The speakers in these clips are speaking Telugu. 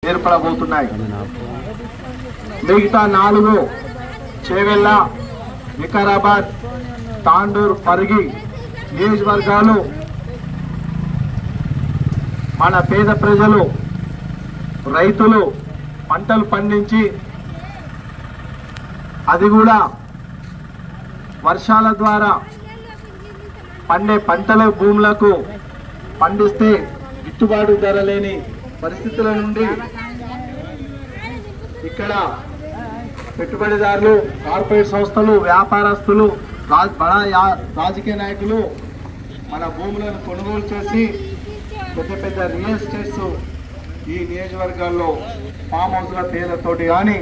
ఏర్పడబోతున్నాయి. మిగతా 4 చేవెళ్ళ, వికారాబాద్, తాండూరు, పరిగి నియోజకవర్గాలు మన పేద ప్రజలు, రైతులు పంటలు పండించి అది కూడా వర్షాల ద్వారా పండే పంటల భూములకు పండిస్తే గిట్టుబాటు ధర లేని పరిస్థితుల నుండి ఇక్కడ పెట్టుబడిదారులు, కార్పొరేట్ సంస్థలు, వ్యాపారస్తులు, రాజకీయ నాయకులు మన భూములను కొనుగోలు చేసి పెద్ద రియల్ ఎస్టేట్స్ ఈ నియోజకవర్గాల్లో ఫామ్ హౌస్ల పేర్లతోటి కానీ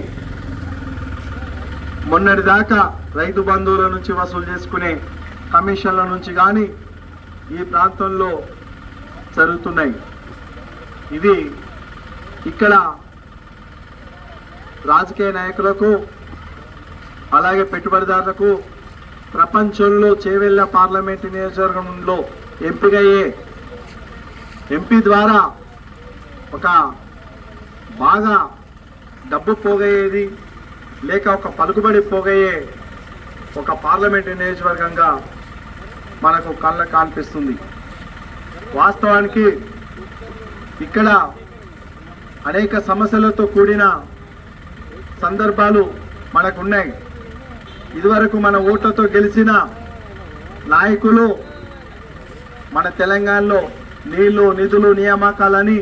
మొన్నటిదాకా రైతు బంధువుల నుంచి వసూలు చేసుకునే కమిషన్ల నుంచి కానీ ఈ ప్రాంతంలో జరుగుతున్నాయి. ఇది ఇక్కడ రాజకీయ నాయకులకు అలాగే పెట్టుబడిదారులకు ప్రపంచంలో చేవెళ్ళ పార్లమెంటు నియోజకవర్గంలో ఎంపికయ్యే ఎంపీ ద్వారా ఒక బాగా డబ్బు పోగయ్యేది లేక ఒక పలుకుబడి పోగయ్యే ఒక పార్లమెంటు నియోజకవర్గంగా మనకు కళ్ళకు కనిపిస్తుంది. వాస్తవానికి ఇక్కడ అనేక సమస్యలతో కూడిన సందర్భాలు మనకున్నాయి. ఇదివరకు మన ఓట్లతో గెలిచిన నాయకులు మన తెలంగాణలో నీళ్లు, నిధులు, నియామకాలని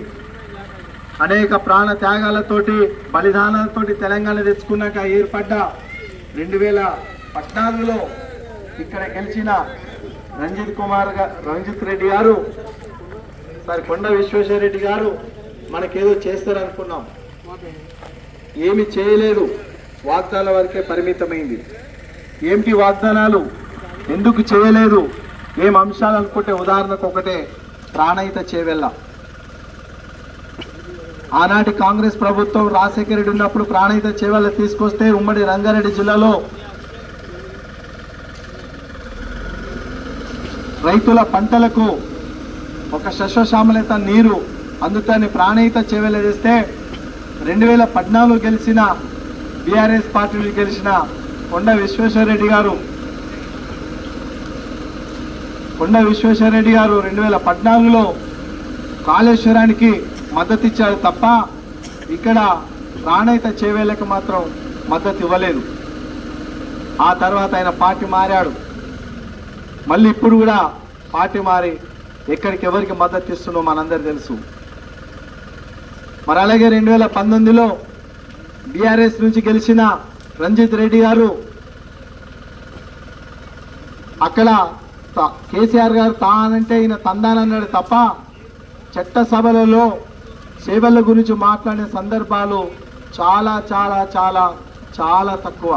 అనేక ప్రాణ త్యాగాలతోటి, బలిదానాలతోటి తెలంగాణ తెచ్చుకున్నాక ఏర్పడ్డ 2014లో ఇక్కడ గెలిచిన రంజిత్ రెడ్డి గారు, కొండ విశ్వేశ్వరరెడ్డి గారు మనకేదో చేస్తారనుకున్నాం. ఏమి చేయలేదు, వాగ్దానాల వరకే పరిమితమైంది. ఏమిటి వాగ్దానాలు, ఎందుకు చేయలేదు, ఏం అంశాలు అనుకుంటే ఉదాహరణకు ఒకటే ప్రాణహిత చేవెళ్ళ. ఆనాటి కాంగ్రెస్ ప్రభుత్వం రాజశేఖర రెడ్డి ఉన్నప్పుడు ప్రాణహిత చేవెళ్ళ తీసుకొస్తే ఉమ్మడి రంగారెడ్డి జిల్లాలో రైతుల పంటలకు ఒక సస్యశ్యామలత నీరు అందుకని ప్రాణహిత చేవెళ్ళ చేస్తే 2014 గెలిచిన బీఆర్ఎస్ పార్టీలు గెలిచిన కొండ విశ్వేశ్వరరెడ్డి గారు 2014లో కాళేశ్వరానికి మద్దతు ఇచ్చారు తప్ప ఇక్కడ ప్రాణహిత చేవెళ్ళకి మాత్రం మద్దతు ఇవ్వలేదు. ఆ తర్వాత ఆయన పార్టీ మారాడు. మళ్ళీ ఇప్పుడు కూడా పార్టీ మారి ఎక్కడికి ఎవరికి మద్దతు ఇస్తుందో మనందరూ తెలుసు. మరి అలాగే 2019లో బీఆర్ఎస్ నుంచి గెలిచిన రంజిత్ రెడ్డి గారు అక్కడ కేసీఆర్ గారు తానంటే ఈయన తందానన్నాడు తప్ప చట్టసభలలో సేవల గురించి మాట్లాడే సందర్భాలు చాలా చాలా చాలా చాలా తక్కువ.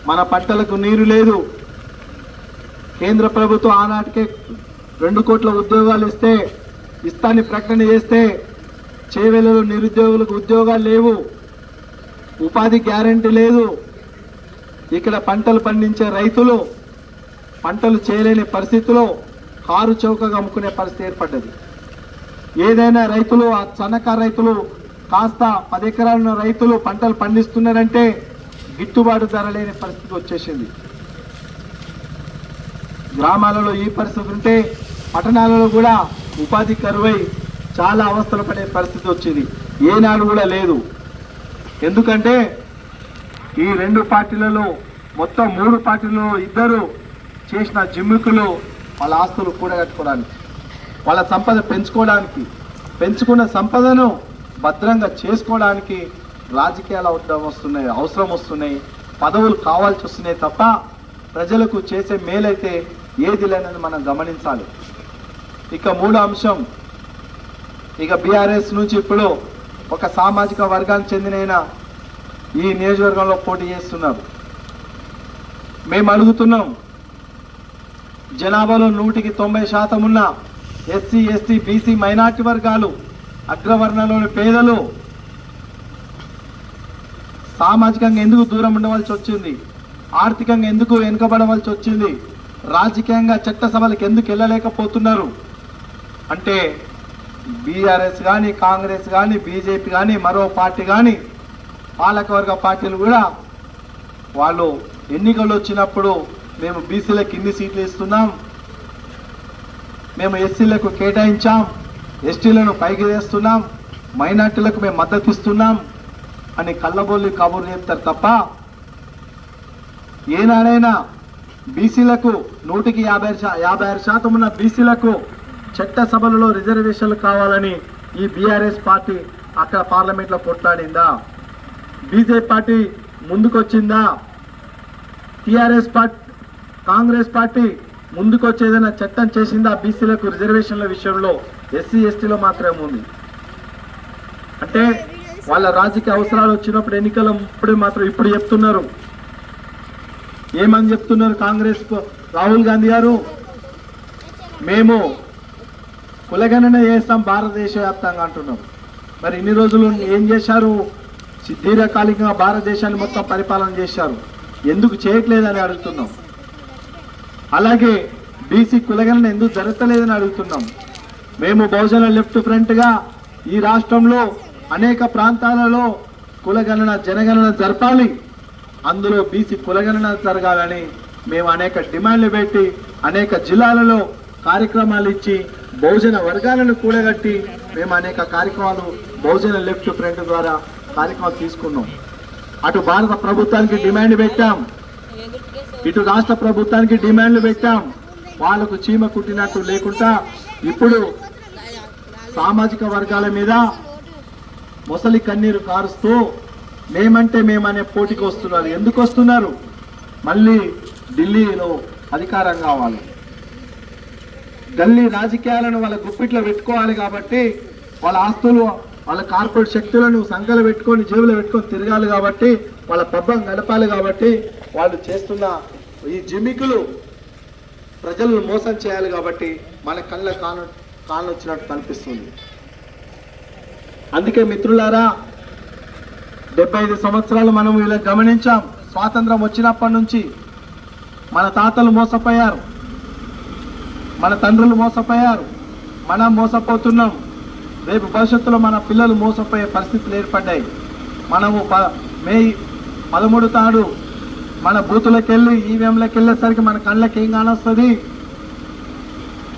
మన పంటలకు నీరు లేదు. కేంద్ర ప్రభుత్వం ఆనాటికే 2 కోట్ల ఉద్యోగాలు ఇస్తాన్ని ప్రకటన చేస్తే చేవెళ్ళలో నిరుద్యోగులకు ఉద్యోగాలు లేవు, ఉపాధి గ్యారెంటీ లేదు. ఇక్కడ పంటలు పండించే రైతులు పంటలు చేయలేని పరిస్థితిలో కారు చౌకగా అమ్ముకునే పరిస్థితి ఏర్పడ్డది. ఏదైనా రైతులు, ఆ సన్నకారు రైతులు కాస్త 10 ఎకరాలున్న రైతులు పంటలు పండిస్తున్నారంటే గిట్టుబాటు ధర లేని పరిస్థితి వచ్చేసింది. గ్రామాలలో ఈ పరిస్థితి ఉంటే పట్టణాలలో కూడా ఉపాధి కరువై చాలా అవస్థలు పడే పరిస్థితి వచ్చింది. ఏనాడు కూడా లేదు. ఎందుకంటే ఈ 2 పార్టీలలో మొత్తం 3 పార్టీలలో ఇద్దరు చేసిన జిమ్మికులు వాళ్ళ ఆస్తులు కూడగట్టుకోవడానికి, వాళ్ళ సంపద పెంచుకోవడానికి, పెంచుకున్న సంపదను భద్రంగా చేసుకోవడానికి రాజకీయాలు అవసరం వస్తున్నాయి, పదవులు కావాల్సి వస్తున్నాయి తప్ప ప్రజలకు చేసే మేలైతే ఏది లేనని మనం గమనించాలి. ఇక 3వ అంశం, ఇక బీఆర్ఎస్ నుంచి ఇప్పుడు ఒక సామాజిక వర్గానికి చెందిన ఈ నియోజకవర్గంలో పోటీ చేస్తున్నారు. మేము అడుగుతున్నాం, జనాభాలో 100కి 90% ఉన్న ఎస్సీ, ఎస్టీ, బీసీ, మైనార్టీ వర్గాలు, అగ్రవర్ణంలోని పేదలు సామాజికంగా ఎందుకు దూరం ఉండవలసి వచ్చింది, ఆర్థికంగా ఎందుకు వెనుకబడవలసి వచ్చింది, రాజకీయంగా చట్టసభలకు ఎందుకు వెళ్ళలేకపోతున్నారు అంటే బీఆర్ఎస్ కానీ, కాంగ్రెస్ కానీ, బీజేపీ కానీ, మరో పార్టీ కానీ, పాలకవర్గ పార్టీలు కూడా వాళ్ళు ఎన్నికలు వచ్చినప్పుడు మేము బీసీలకు ఇన్ని సీట్లు ఇస్తున్నాం, మేము ఎస్సీలకు కేటాయించాం, ఎస్టీలను పైకి తెస్తున్నాం, మైనార్టీలకు మేము మద్దతు ఇస్తున్నాం అని కళ్ళబొల్లి కబుర్లు చెప్తారు తప్ప ఏనాడైనా బీసీలకు 156% ఉన్న బీసీలకు చట్టసభలలో రిజర్వేషన్లు కావాలని ఈ బీఆర్ఎస్ పార్టీ అక్కడ పార్లమెంట్లో కొట్లాడిందా? బీజేపీ పార్టీ ముందుకొచ్చిందా? టీఆర్ఎస్ పార్టీ, కాంగ్రెస్ పార్టీ ముందుకొచ్చి ఏదైనా చట్టం చేసిందా? బీసీలకు రిజర్వేషన్ల విషయంలో ఎస్సీ ఎస్టీలో మాత్రమే ఉంది. అంటే వాళ్ళ రాజకీయ అవసరాలు వచ్చినప్పుడు ఎన్నికలప్పుడు మాత్రం ఇప్పుడు చెప్తున్నారు. ఏమని చెప్తున్నారు? కాంగ్రెస్ రాహుల్ గాంధీ గారు మేము కులగణన చేస్తాం భారతదేశ వ్యాప్తంగా అంటున్నారు. మరి ఇన్ని రోజులు ఏం చేశారు? దీర్ఘకాలికంగా భారతదేశాన్ని మొత్తం పరిపాలన చేశారు, ఎందుకు చేయట్లేదని అడుగుతున్నాం. అలాగే బీసీ కులగణన ఎందుకు జరగలేదని అడుగుతున్నాం. మేము బహుజన లెఫ్ట్ ఫ్రంట్గా ఈ రాష్ట్రంలో అనేక ప్రాంతాలలో కులగణన జనగణన జరపాలి, అందులో బీసీ కులగణన జరగాలని మేము అనేక డిమాండ్లు పెట్టి అనేక జిల్లాలలో కార్యక్రమాలు ఇచ్చి బహుజన వర్గాలను కూడగట్టి మేము అనేక కార్యక్రమాలు బహుజన లెఫ్ట్ ఫ్రంట్ ద్వారా కార్యక్రమాలు తీసుకున్నాం. అటు భారత ప్రభుత్వానికి డిమాండ్ పెట్టాం, ఇటు రాష్ట్ర ప్రభుత్వానికి డిమాండ్లు పెట్టాం. వాళ్ళకు చీమ కుట్టినట్టు లేకుండా ఇప్పుడు సామాజిక వర్గాల మీద మొసలి కన్నీరు కారుస్తూ మేమంటే మేమనే పోటీకి వస్తున్నారు. ఎందుకు వస్తున్నారు? మళ్ళీ ఢిల్లీలో అధికారం కావాలి, గల్లీ రాజకీయాలను వాళ్ళ గుప్పిట్లో పెట్టుకోవాలి కాబట్టి, వాళ్ళ ఆస్తులు వాళ్ళ కార్పొరేట్ శక్తులను సంఖ్యలు పెట్టుకొని జేబులో పెట్టుకొని తిరగాలి కాబట్టి, వాళ్ళ పబ్బం గడపాలి కాబట్టి వాళ్ళు చేస్తున్న ఈ జిమ్మికులు ప్రజలను మోసం చేయాలి కాబట్టి మన కళ్ళ కానొచ్చినట్టు కనిపిస్తుంది. అందుకే మిత్రులారా 75 సంవత్సరాలు మనం ఇలా గమనించాం. స్వాతంత్రం వచ్చినప్పటి నుంచి మన తాతలు మోసపోయారు, మన తండ్రులు మోసపోయారు, మనం మోసపోతున్నాం. రేపు భవిష్యత్తులో మన పిల్లలు మోసపోయే పరిస్థితులు ఏర్పడ్డాయి. మనము మే 13 తాడు మన బూతులకు వెళ్ళి ఈవీఎంలకు వెళ్ళేసరికి మన కళ్ళకి ఏం కానొస్తుంది?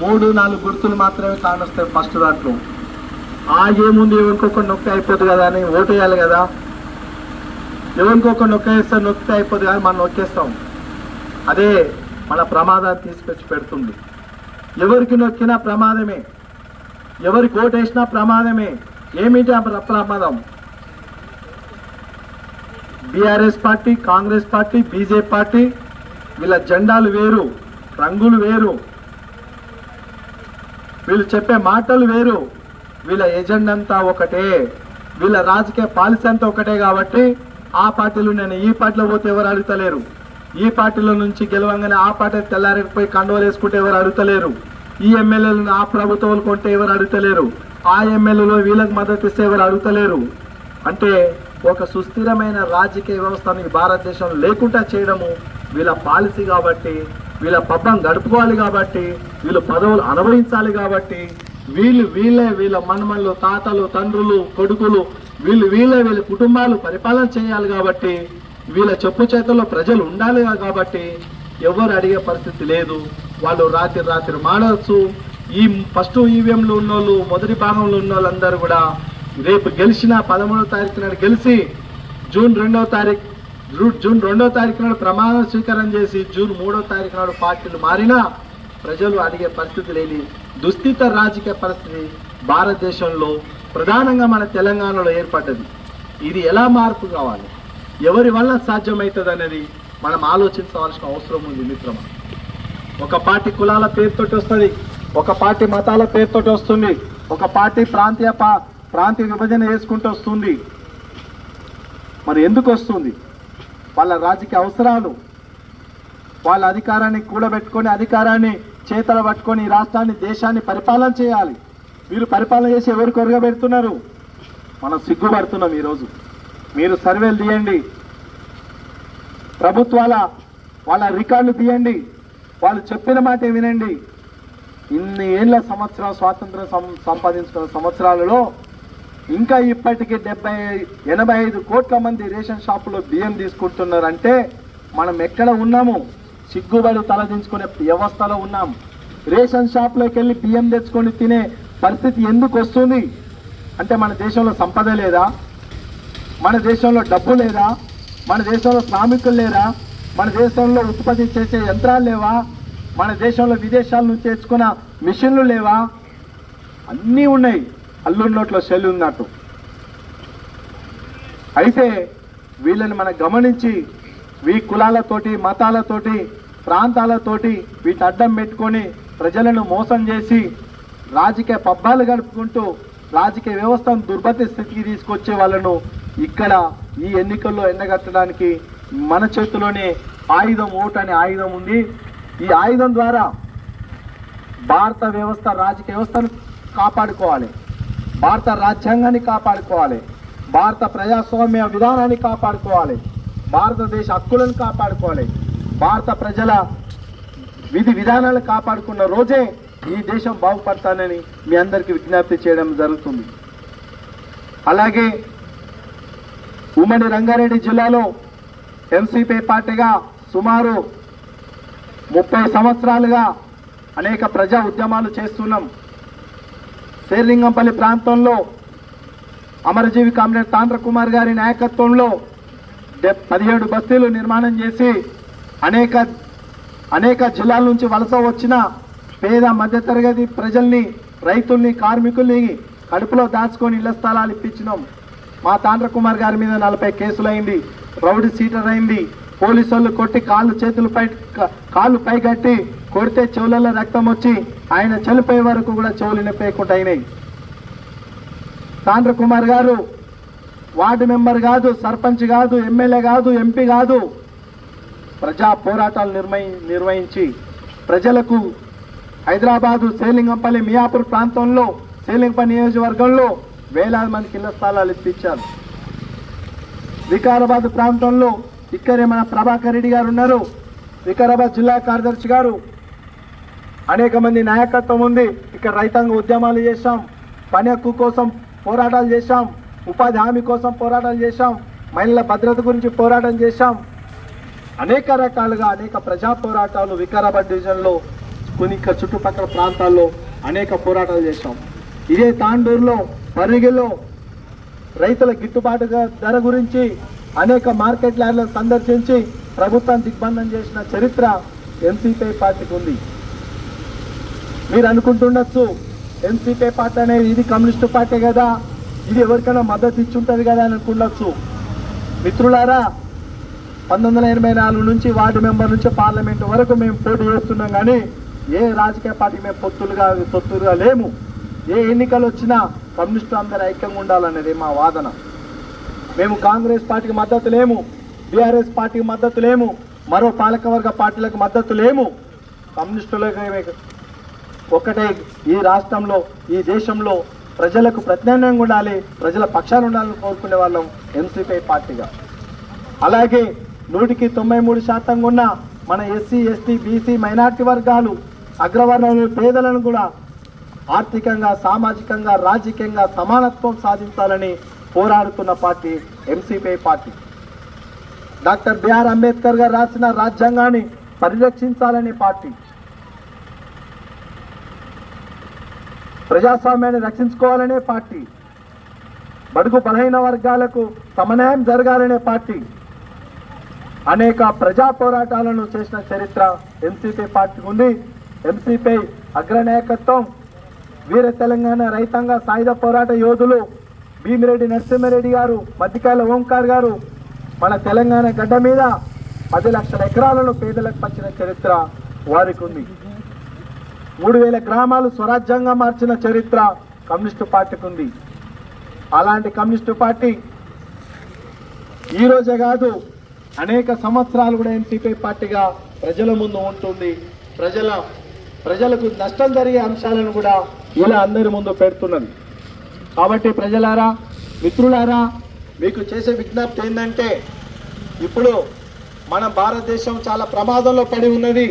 3-4 గుర్తులు మాత్రమే కానొస్తాయి ఫస్ట్ దాంట్లో. ఏముంది, ఎవరికొక నొక్కి అయిపోతుంది కదా అని ఓటేయాలి కదా, ఎవరికొక నొక్కేస్తే నొక్కితే అయిపోతుంది కానీ మనం నొక్కేస్తాం. అదే మన ప్రమాదాన్ని తీసుకొచ్చి పెడుతుంది. ఎవరికి నొక్కినా ప్రమాదమే, ఎవరికి ఓటేసినా ప్రమాదమే. ఏమిటి ఆ ప్రమాదం? BRS party, Congress party, BJP party వీళ్ళ జెండాలు వేరు, రంగులు వేరు, వీళ్ళు చెప్పే మాటలు వేరు, వీళ్ళ ఎజెండా అంతా ఒకటే, వీళ్ళ రాజకీయ పాలసీ అంతా ఒకటే. కాబట్టి ఆ పార్టీలో నేను ఈ పార్టీలో పోతే ఎవరు అడుగుతలేరు, ఈ పార్టీలో నుంచి గెలవంగానే ఆ పార్టీ తెల్లారిపోయి కండువలు వేసుకుంటే ఎవరు అడుగుతలేరు, ఈ ఎమ్మెల్యేలను ఆ ప్రభుత్వాలు కొంటే ఎవరు అడుగుతలేరు, ఆ ఎమ్మెల్యేలో వీళ్ళకి మద్దతు ఇస్తే ఎవరు అడుగుతలేరు. అంటే ఒక సుస్థిరమైన రాజకీయ వ్యవస్థను భారతదేశంలో లేకుండా చేయడము వీళ్ళ పాలసీ కాబట్టి, వీళ్ళ పబ్బం గడుపుకోవాలి కాబట్టి, వీళ్ళు పదవులు అనుభవించాలి కాబట్టి, వీళ్ళ మన్మన్లు, తాతలు, తండ్రులు, కొడుకులు వీళ్ళ కుటుంబాలు పరిపాలన చేయాలి కాబట్టి, వీళ్ళ చెప్పు చేతుల్లో ప్రజలు ఉండాలి కాబట్టి ఎవరు అడిగే పరిస్థితి లేదు. వాళ్ళు రాత్రి మాడవచ్చు. ఈ ఫస్ట్ ఈవీఎంలో ఉన్నోళ్ళు, మొదటి భాగంలో ఉన్న వాళ్ళందరూ కూడా రేపు గెలిచిన 13వ తారీఖు నాడు గెలిచి జూన్ 2వ తారీఖు నాడు ప్రమాణ స్వీకారం చేసి జూన్ 3వ తారీఖు నాడు పార్టీలు మారినా ప్రజలు అడిగే పరిస్థితి లేని దుస్థిత రాజకీయ పరిస్థితి భారతదేశంలో ప్రధానంగా మన తెలంగాణలో ఏర్పడ్డది. ఇది ఎలా మార్పు కావాలి, ఎవరి వల్ల సాధ్యమవుతుంది అనేది మనం ఆలోచించవలసిన అవసరం ఉంది మిత్రమా. ఒక పార్టీ కులాల పేరుతోటి వస్తుంది, ఒక పార్టీ మతాల పేరుతోటి వస్తుంది, ఒక పార్టీ ప్రాంతీయ విభజన చేసుకుంటూ వస్తుంది. మరి ఎందుకు వస్తుంది? వాళ్ళ రాజకీయ అవసరాలు, వాళ్ళ అధికారాన్ని కూడబెట్టుకొని, అధికారాన్ని చేతల పట్టుకొని ఈ రాష్ట్రాన్ని, దేశాన్ని పరిపాలన చేయాలి. మీరు పరిపాలన చేసి ఎవరు కొరగబెడుతున్నారు? మనం సిగ్గుపడుతున్నాం. ఈరోజు మీరు సర్వేలు తీయండి, వాళ్ళ రికార్డులు తీయండి, వాళ్ళు చెప్పిన మాట వినండి. ఇన్ని ఏళ్ళ సంవత్సరం స్వాతంత్రం సంపాదించుకున్న సంవత్సరాలలో ఇంకా ఇప్పటికీ 85 కోట్ల మంది రేషన్ షాపులో బియ్యం తీసుకుంటున్నారంటే మనం ఎక్కడ ఉన్నాము? సిగ్గుబడి తలదించుకునే వ్యవస్థలో ఉన్నాం. రేషన్ షాప్లోకి వెళ్ళి బియ్యం తెచ్చుకొని తినే పరిస్థితి ఎందుకు వస్తుంది అంటే మన దేశంలో సంపద లేదా? మన దేశంలో డబ్బు లేదా? మన దేశంలో శ్రామికులు లేరా? మన దేశంలో ఉత్పత్తి చేసే యంత్రాలు లేవా? మన దేశంలో విదేశాల నుంచి తెచ్చుకున్న మిషన్లు లేవా? అన్నీ ఉన్నాయి, అల్లుడి నోట్లో శల్లి ఉన్నట్టు. అయితే వీళ్ళని మనం గమనించి వీ కులాలతోటి, మతాలతోటి, ప్రాంతాలతోటి వీటి అడ్డం పెట్టుకొని ప్రజలను మోసం చేసి రాజకీయ పబ్బాలు గడుపుకుంటూ రాజకీయ వ్యవస్థను దుర్భర స్థితికి తీసుకొచ్చే వాళ్ళను ఇక్కడ ఈ ఎన్నికల్లో ఎండగట్టడానికి మన చేతిలోనే ఆయుధం, ఓటు అనే ఆయుధం ఉంది. ఈ ఆయుధం ద్వారా భారత వ్యవస్థ, రాజకీయ వ్యవస్థను కాపాడుకోవాలి, భారత రాజ్యాంగాన్ని కాపాడుకోవాలి, భారత ప్రజాస్వామ్య విధానాన్ని కాపాడుకోవాలి, భారతదేశ హక్కులను కాపాడుకోవాలి, భారత ప్రజల విధి విధానాలను కాపాడుకున్న రోజే ఈ దేశం బాగుపడతానని మీ అందరికీ విజ్ఞప్తి చేయడం జరుగుతుంది. అలాగే ఉమ్మడి రంగారెడ్డి జిల్లాలో ఎంసీపీ పార్టీగా సుమారు 30 సంవత్సరాలుగా అనేక ప్రజా ఉద్యమాలు చేస్తున్నాం. శేర్లింగంపల్లి ప్రాంతంలో అమరజీవి కామ్రేడ్ తాండ్ర కుమార్ గారి నాయకత్వంలో 17 బస్తీలు నిర్మాణం చేసి అనేక జిల్లాల నుంచి వలస వచ్చిన పేద మధ్యతరగతి ప్రజల్ని, రైతుల్ని, కార్మికుల్ని కడుపులో దాచుకొని ఇళ్ల స్థలాలు ఇప్పించినాం. మా తాండ్ర కుమార్ గారి మీద 40 కేసులు అయింది, రౌడీ సీటర్ అయింది, పోలీసు వాళ్ళు కొట్టి కాళ్ళు పైగట్టి కొడితే చెవులలో రక్తం వచ్చి ఆయన చనిపోయే వరకు కూడా చెవులు నొప్పేయకుండా అయినాయి. తాండ్ర కుమార్ గారు వార్డు మెంబర్ కాదు, సర్పంచ్ కాదు, ఎమ్మెల్యే కాదు, ఎంపీ కాదు, ప్రజా పోరాటాలు నిర్వహించి ప్రజలకు హైదరాబాదు శేర్లింగంపల్లి మియాపూర్ ప్రాంతంలో, శేర్లింగంపల్లి నియోజకవర్గంలో వేలాది మందికి ఇళ్ల స్థలాలు ఇప్పించారు. వికారాబాద్ ప్రాంతంలో ఇక్కడే మన ప్రభాకర్ రెడ్డి గారు ఉన్నారు, వికారాబాద్ జిల్లా కార్యదర్శి గారు, అనేక మంది నాయకత్వం ఉంది. ఇక్కడ రైతాంగ ఉద్యమాలు చేశాం, పని హక్కు కోసం పోరాటాలు చేశాం, ఉపాధి హామీ కోసం పోరాటాలు చేశాం, మహిళల భద్రత గురించి పోరాటం చేశాం. అనేక రకాలుగా అనేక ప్రజా పోరాటాలు వికారాబాద్ డివిజన్లో కొన్ని చుట్టుపక్కల ప్రాంతాల్లో అనేక పోరాటాలు చేశాం. ఇదే తాండూరులో, పరిగిలో రైతుల గిట్టుబాటు ధర గురించి అనేక మార్కెట్ యార్డులను సందర్శించి ప్రభుత్వాన్ని దిగ్బంధం చేసిన చరిత్ర ఎంసీపీ పార్టీకి ఉంది. మీరు అనుకుంటుండొచ్చు ఎంసీపీ పార్టీ అనేది ఇది కమ్యూనిస్టు పార్టీ కదా, ఇది ఎవరికైనా మద్దతు ఇచ్చి ఉంటుంది కదా అని అనుకుండొచ్చు. మిత్రులారా, 1984 నుంచి వార్డు మెంబర్ నుంచి పార్లమెంటు వరకు మేము పోటీ చేస్తున్నాం. కానీ ఏ రాజకీయ పార్టీ మేము పొత్తులుగా లేము. ఏ ఎన్నికలు వచ్చినా కమ్యూనిస్టు అందరూ ఐక్యంగా ఉండాలనేది మా వాదన. మేము కాంగ్రెస్ పార్టీకి మద్దతు లేము, బీఆర్ఎస్ పార్టీకి మద్దతు లేము, మరో పాలకవర్గ పార్టీలకు మద్దతు లేము. కమ్యూనిస్టులకు ఒక్కటే ఈ రాష్ట్రంలో, ఈ దేశంలో ప్రజలకు ప్రత్యామ్నాయంగా ఉండాలి, ప్రజల పక్షాన ఉండాలని కోరుకునే వాళ్ళం ఎంసీపీ పార్టీగా. అలాగే 100% ఉన్న మన ఎస్సీ, ఎస్టీ, బీసీ, మైనార్టీ వర్గాలు, అగ్రవర్ణాలు, పేదలను కూడా ఆర్థికంగా, సామాజికంగా, రాజకీయంగా సమానత్వం సాధించాలని పోరాడుతున్న party MCP party. Doctor BR Ambedkar గారు రాసిన రాజ్యాంగాన్ని పరిరక్షించాలనే పార్టీ, ప్రజాస్వామ్యాన్ని రక్షించుకోవాలనే పార్టీ, బడుగు బలహీన వర్గాలకు సమన్వయం జరగాలనే పార్టీ, అనేక ప్రజా పోరాటాలను చేసిన చరిత్ర ఎంసీపీ పార్టీకి ఉంది. ఎంసీపీ అగ్రనాయకత్వం వీర తెలంగాణ రైతాంగ సాయుధ పోరాట యోధులు భీమిరెడ్డి నరసింహారెడ్డి గారు, మద్దికాయల ఓంకార్ గారు మన తెలంగాణ గడ్డ మీద 10 లక్షల ఎకరాలను పేదలకు పంచిన చరిత్ర వారికి ఉంది. 3000 గ్రామాలు స్వరాజ్యంగా మార్చిన చరిత్ర కమ్యూనిస్టు పార్టీకి ఉంది. అలాంటి కమ్యూనిస్టు పార్టీ ఈరోజే కాదు, అనేక సంవత్సరాలు కూడా ఎంసీపీ పార్టీగా ప్రజల ముందు ఉంటుంది. ప్రజలకు నష్టం జరిగే అంశాలను కూడా ఇలా అందరి ముందు పెడుతున్నది. కాబట్టి ప్రజలారా, మిత్రులారా, మీకు చేసే విజ్ఞప్తి ఏంటంటే, ఇప్పుడు మన భారతదేశం చాలా ప్రమాదంలో పడి ఉన్నది.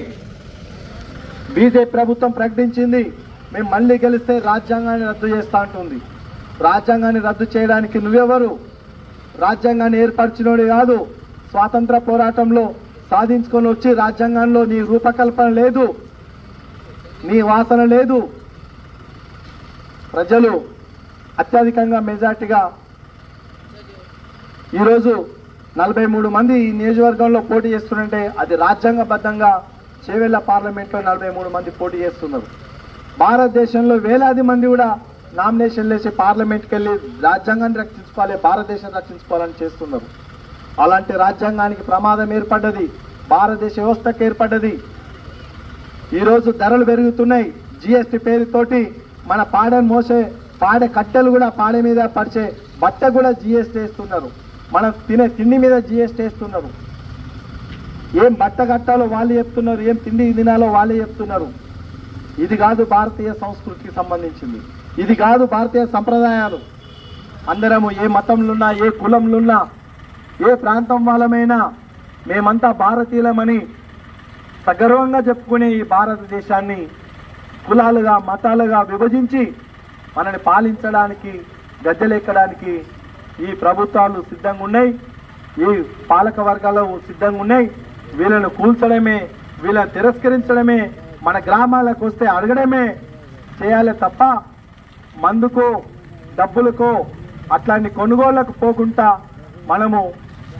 బీజేపీ ప్రభుత్వం ప్రకటించింది మేము మళ్ళీ గెలిస్తే రాజ్యాంగాన్ని రద్దు చేస్తా అంటుంది. రాజ్యాంగాన్ని రద్దు చేయడానికి నువ్వెవరు? రాజ్యాంగాన్ని ఏర్పరిచినోడు కాదు. స్వాతంత్ర పోరాటంలో సాధించుకొని వచ్చి రాజ్యాంగంలో నీ రూపకల్పన లేదు, నీ వాసన లేదు. ప్రజలు అత్యధికంగా మెజార్టీగా ఈరోజు 43 మంది ఈ నియోజకవర్గంలో పోటీ చేస్తున్నారంటే అది రాజ్యాంగబద్ధంగా చేవెళ్ల పార్లమెంట్లో 43 మంది పోటీ చేస్తున్నారు. భారతదేశంలో వేలాది మంది కూడా నామినేషన్లు వేసి పార్లమెంట్కి వెళ్ళి రాజ్యాంగాన్ని రక్షించుకోవాలి, భారతదేశాన్ని రక్షించుకోవాలని చేస్తున్నారు. అలాంటి రాజ్యాంగానికి ప్రమాదం ఏర్పడ్డది, భారతదేశ వ్యవస్థకు ఏర్పడ్డది. ఈరోజు ధరలు పెరుగుతున్నాయి. జిఎస్టీ పేరుతోటి మన పాడని మోసే పాడే కట్టెలు కూడా పాడే మీద పరిచే బట్ట కూడా జిఎస్టీ వేస్తున్నారు. మనం తినే తిండి మీద జిఎస్టీ వేస్తున్నారు. ఏం బట్ట కట్టాలో వాళ్ళు చెప్తున్నారు, ఏం తిండి తినాలో వాళ్ళే చెప్తున్నారు. ఇది కాదు భారతీయ సంస్కృతికి సంబంధించింది, ఇది కాదు భారతీయ సంప్రదాయాలు. అందరము ఏ మతంలున్నా, ఏ కులంలున్నా, ఏ ప్రాంతం వాళ్ళమైనా మేమంతా భారతీయులమని సగర్వంగా చెప్పుకునే ఈ భారతదేశాన్ని కులాలుగా మతాలుగా విభజించి మనని పాలించడానికి గద్దెలెక్కడానికి ఈ ప్రభుత్వాలు సిద్ధంగా ఉన్నాయి, ఈ పాలక వర్గాలు సిద్ధంగా ఉన్నాయి. వీళ్ళను కూల్చడమే, వీళ్ళని తిరస్కరించడమే, మన గ్రామాలకు వస్తే అడగడమే చేయాలి తప్ప మందుకో డబ్బులకో అట్లాంటి కొనుగోళ్లకు పోకుండా మనము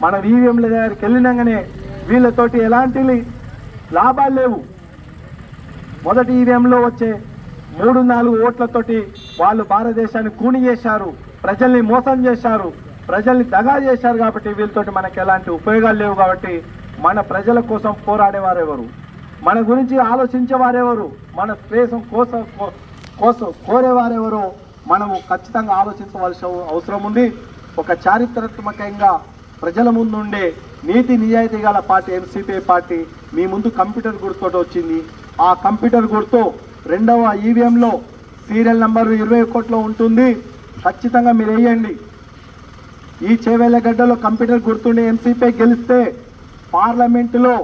మన ఈవీఎంల దగ్గరికి వెళ్ళినాగానే వీళ్ళతోటి ఎలాంటి లాభాలు లేవు. మొదటి ఈవీఎంలో వచ్చే 3-4 ఓట్లతోటి వాళ్ళు భారతదేశాన్ని కూని చేశారు, ప్రజల్ని మోసం చేశారు, ప్రజల్ని దగా చేశారు. కాబట్టి వీళ్ళతోటి మనకు ఎలాంటి ఉపయోగాలు లేవు. కాబట్టి మన ప్రజల కోసం పోరాడేవారెవరు, మన గురించి ఆలోచించేవారెవరు, మన స్పేసం కోసం కోరేవారెవరో మనము ఖచ్చితంగా ఆలోచించవలసిన అవసరం ఉంది. ఒక చారిత్రాత్మకంగా ప్రజల ముందు ఉండే నీతి నిజాయితీ గల పార్టీ ఎంసీపీ పార్టీ మీ ముందు కంప్యూటర్ గుర్తుతో వచ్చింది. ఆ కంప్యూటర్ గుర్తు 2వ ఈవీఎంలో సీరియల్ నంబరు 21లో ఉంటుంది. ఖచ్చితంగా మీరు వేయండి. ఈ చేవేళ్లగడ్డలో కంప్యూటర్ గుర్తుండే ఎంసీపీ గెలిస్తే పార్లమెంటులో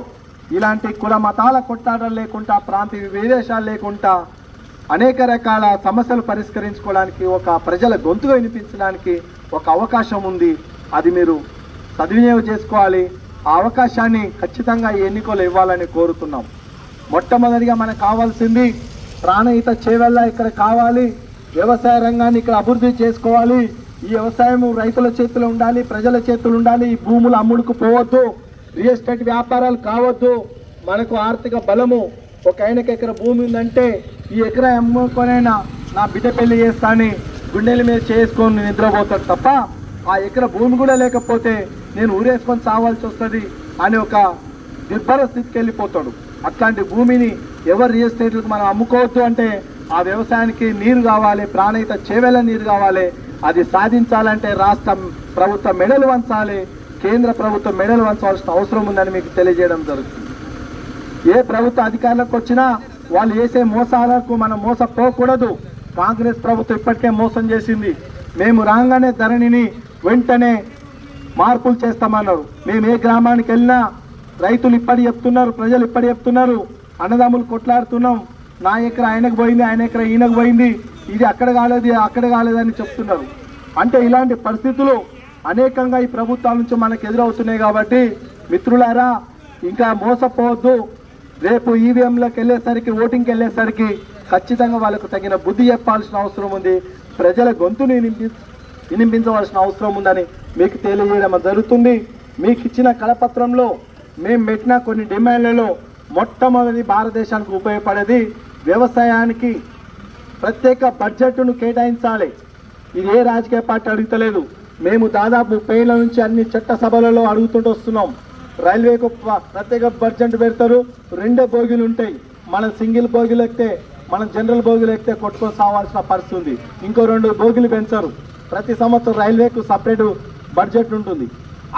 ఇలాంటి కుల మతాల కొట్టాటలు లేకుండా, ప్రాంతీయ విదేశాలు లేకుండా అనేక రకాల సమస్యలు పరిష్కరించుకోవడానికి, ఒక ప్రజల గొంతుగా వినిపించడానికి ఒక అవకాశం ఉంది. అది మీరు సద్వినియోగం చేసుకోవాలి. ఆ అవకాశాన్ని ఖచ్చితంగా ఈ ఎన్నికలు ఇవ్వాలని కోరుతున్నాం. మొట్టమొదటిగా మనకు కావాల్సింది ప్రాణహిత చేవెళ్ళ ఇక్కడ కావాలి. వ్యవసాయ రంగాన్ని ఇక్కడ అభివృద్ధి చేసుకోవాలి. ఈ వ్యవసాయం రైతుల చేతిలో ఉండాలి, ప్రజల చేతులు ఉండాలి. ఈ భూములు అమ్ముడుకు పోవద్దు, రియల్ ఎస్టేట్ వ్యాపారాలు కావద్దు. మనకు ఆర్థిక బలము, ఒక ఆయనకి ఎకరా భూమి ఉందంటే ఈ ఎకరా అమ్ముకొనైనా నా బిడ్డ పెళ్లి చేస్తా అని గుండెల మీద చేసుకొని నిద్రపోతాడు తప్ప ఆ ఎకరా భూమి కూడా లేకపోతే నేను ఊరేసుకొని చావాల్సి వస్తుంది అని ఒక దుర్భర స్థితికి వెళ్ళిపోతాడు. అట్లాంటి భూమిని ఎవరు రియల్ ఎస్టేట్లకు మనం అమ్ముకోవద్దు. అంటే ఆ వ్యవసాయానికి నీరు కావాలి, ప్రాణహిత చేవేళ్ళ నీరు కావాలి. అది సాధించాలంటే రాష్ట్ర ప్రభుత్వం మెడలు వంచాలి, కేంద్ర ప్రభుత్వం మెడలు వంచాల్సిన అవసరం ఉందని మీకు తెలియజేయడం జరుగుతుంది. ఏ ప్రభుత్వ అధికారులకు వచ్చినా వాళ్ళు చేసే మోసాలకు మనం మోసపోకూడదు. కాంగ్రెస్ ప్రభుత్వం ఇప్పటికే మోసం చేసింది. మేము రాగానే ధరణిని వెంటనే మార్పులు చేస్తామన్నారు. మేము ఏ గ్రామానికి వెళ్ళినా రైతులు ఇప్పటి చెప్తున్నారు, ప్రజలు ఇప్పటి చెప్తున్నారు, అన్నదమ్ములు కొట్లాడుతున్నాం, నా ఎకరా ఆయనకు పోయింది, ఆయన ఎకరా ఈయనకు పోయింది, ఇది అక్కడ కాలేదు అక్కడ కాలేదని చెప్తున్నారు. అంటే ఇలాంటి పరిస్థితులు అనేకంగా ఈ ప్రభుత్వాల నుంచి మనకు ఎదురవుతున్నాయి. కాబట్టి మిత్రులారా, ఇంకా మోసపోవద్దు. రేపు ఈవీఎంలకు వెళ్ళేసరికి, ఓటింగ్కి వెళ్ళేసరికి ఖచ్చితంగా వాళ్ళకు తగిన బుద్ధి చెప్పాల్సిన అవసరం ఉంది. ప్రజల గొంతుని వినిపించవలసిన అవసరం ఉందని మీకు తెలియజేయడం జరుగుతుంది. మీకు ఇచ్చిన కరపత్రంలో మేము పెట్టిన కొన్ని డిమాండ్లలో మొట్టమొదటి భారతదేశానికి ఉపయోగపడేది వ్యవసాయానికి ప్రత్యేక బడ్జెట్ను కేటాయించాలి. ఇది ఏ రాజకీయ పార్టీ అడుగుతలేదు. మేము దాదాపు 30 ఏళ్ల నుంచి అన్ని చట్టసభలలో అడుగుతుంటూ వస్తున్నాం. రైల్వేకు ప్రత్యేక బడ్జెట్ పెడతారు, 2 బోగీలు ఉంటాయి. మనం సింగిల్ బోగీలు ఎక్కితే, మనం జనరల్ బోగీలు ఎక్కితే కొట్టుకొని సావాల్సిన పరిస్థితి ఉంది. ఇంకో 2 బోగీలు పెంచారు. ప్రతి సంవత్సరం రైల్వేకు సపరేట్ బడ్జెట్ ఉంటుంది.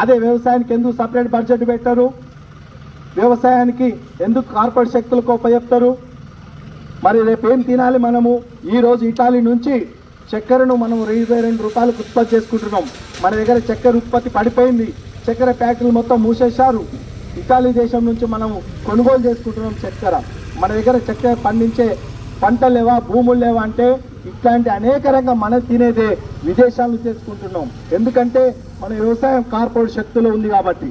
అదే వ్యవసాయానికి ఎందుకు సపరేట్ బడ్జెట్ పెట్టారు? వ్యవసాయానికి ఎందుకు కార్పొరేట్ శక్తులకు ఉపయోగిస్తారు? మరి రేపు ఏం తినాలి? మనము ఈరోజు ఇటాలీ నుంచి చక్కెరను మనం 22 రూపాయలకు ఉత్పత్తి చేసుకుంటున్నాం. మన దగ్గర చక్కెర ఉత్పత్తి పడిపోయింది. చక్కెర ఫ్యాక్టరీలు మొత్తం మూసేశారు. ఇటాలీ దేశం నుంచి మనము కొనుగోలు చేసుకుంటున్నాం చక్కెర. మన దగ్గర చక్కగా పండించే పంటలు లేవా, భూములు లేవా అంటే ఇట్లాంటి అనేక రంగం మనం తినేదే విదేశాలను చేసుకుంటున్నాం. ఎందుకంటే మన వ్యవసాయం కార్పొరేట్ శక్తిలో ఉంది కాబట్టి.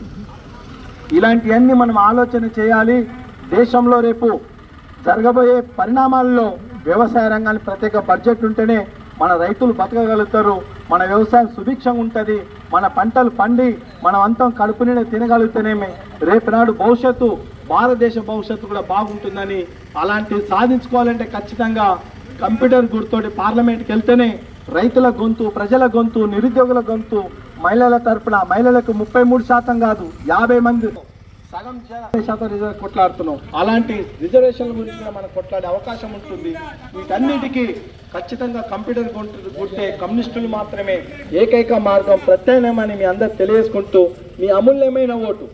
ఇలాంటివన్నీ మనం ఆలోచన చేయాలి. దేశంలో రేపు జరగబోయే పరిణామాల్లో వ్యవసాయ రంగానికి ప్రత్యేక బడ్జెట్ ఉంటేనే మన రైతులు బతకగలుగుతారు, మన వ్యవసాయం సుభిక్షంగా ఉంటుంది, మన పంటలు పండి మనం అంతం కడుపు నిండా తినగలుగుతేనేమే రేపు నాడు భవిష్యత్తు, భారతదేశ భవిష్యత్తు కూడా బాగుంటుందని. అలాంటివి సాధించుకోవాలంటే ఖచ్చితంగా కంప్యూటర్ గుర్తోటి పార్లమెంట్కి వెళ్తేనే రైతుల గొంతు, ప్రజల గొంతు, నిరుద్యోగుల గొంతు, మహిళల తరపున మహిళలకు 33% కాదు 50 మంది సగం 50% రిజర్వ్ కొట్లాడుతున్నాం. అలాంటి రిజర్వేషన్ల గురించి కూడా మనకు కొట్లాడే అవకాశం ఉంటుంది. వీటన్నిటికీ ఖచ్చితంగా కంప్యూటర్ గుర్తే కమ్యూనిస్టులు మాత్రమే ఏకైక మార్గం, ప్రత్యామ్నాయమని మీ అందరు తెలియజేసుకుంటూ మీ అమూల్యమైన ఓటు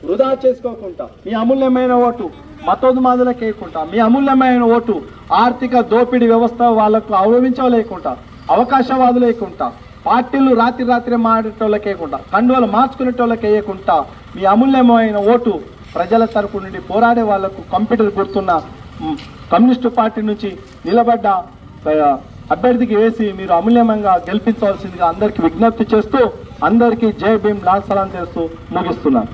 వృధా చేసుకోకుండా, మీ అమూల్యమైన ఓటు మతోన్మాదులకు వేయకుండా, మీ అమూల్యమైన ఓటు ఆర్థిక దోపిడీ వ్యవస్థ వాళ్ళకు అవలంబించలేకుండా, అవకాశవాదులు వేయకుండా, పార్టీలు రాత్రి మాడేటోళ్ళకి వేయకుండా, కండువలు మార్చుకునేటోళ్ళకి వేయకుండా మీ అమూల్యమైన ఓటు ప్రజల తరపు నుండి పోరాడే వాళ్లకు కంప్యూటర్ గుర్తున్న కమ్యూనిస్టు పార్టీ నుంచి నిలబడ్డ అభ్యర్థికి వేసి మీరు అమూల్యంగా గెలిపించవలసిందిగా అందరికీ విజ్ఞప్తి చేస్తూ అందరికీ జై భీమ్ లాల్ సలాం చేస్తూ ముగిస్తున్నాను.